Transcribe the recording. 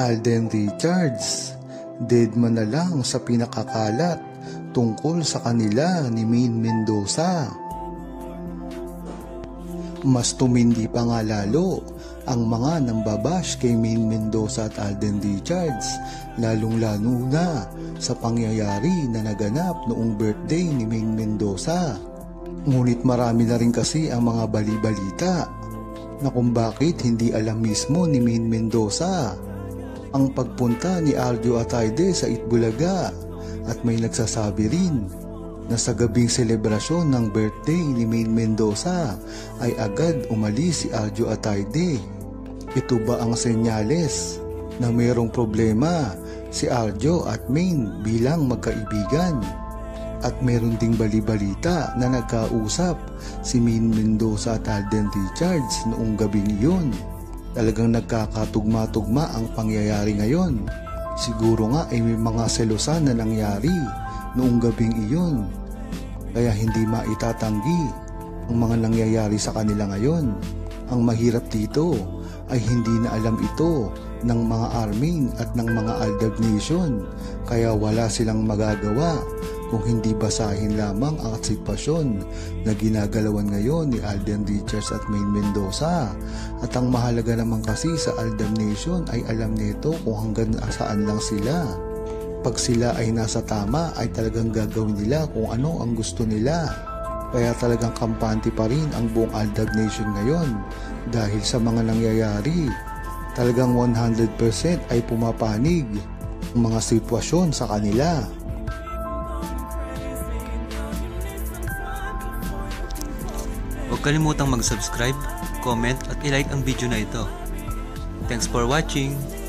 Alden Richards, deadman na lang sa pinakakalat tungkol sa kanila ni Maine Mendoza. Mas tumindi pa nga lalo ang mga nambabash kay Maine Mendoza at Alden Richards, lalong-lalo na sa pangyayari na naganap noong birthday ni Maine Mendoza. Ngunit marami na rin kasi ang mga bali-balita na kung bakit hindi alam mismo ni Maine Mendoza ang pagpunta ni Aljo Atayde sa Itbulaga, at may nagsasabi rin na sa gabing selebrasyon ng birthday ni Maine Mendoza ay agad umalis si Aljo Atayde. Ito ba ang senyales na mayroong problema si Aljo at Maine bilang magkaibigan? At mayroon ding bali-balita na nagkausap si Maine Mendoza at Alden Richards noong gabing iyon. Talagang nagkakatugma-tugma ang pangyayari ngayon. Siguro nga ay may mga selosan na nangyari noong gabing iyon, kaya hindi maitatanggi ang mga nangyayari sa kanila ngayon. Ang mahirap dito ay hindi na alam ito ng mga Armin at ng mga Aldab Nation, kaya wala silang magagawa kung hindi basahin lamang ang sitwasyon na ginagalawan ngayon ni Alden Richards at Maine Mendoza. At ang mahalaga naman kasi sa Aldab Nation ay alam nito kung hanggang saan lang sila. Pag sila ay nasa tama ay talagang gagawin nila kung ano ang gusto nila. Kaya talagang kampante pa rin ang buong Aldab Nation ngayon dahil sa mga nangyayari. Talagang 100% ay pumapanig ang mga sitwasyon sa kanila. Huwag kalimutang mag-subscribe, comment at i-like ang video na ito. Thanks for watching!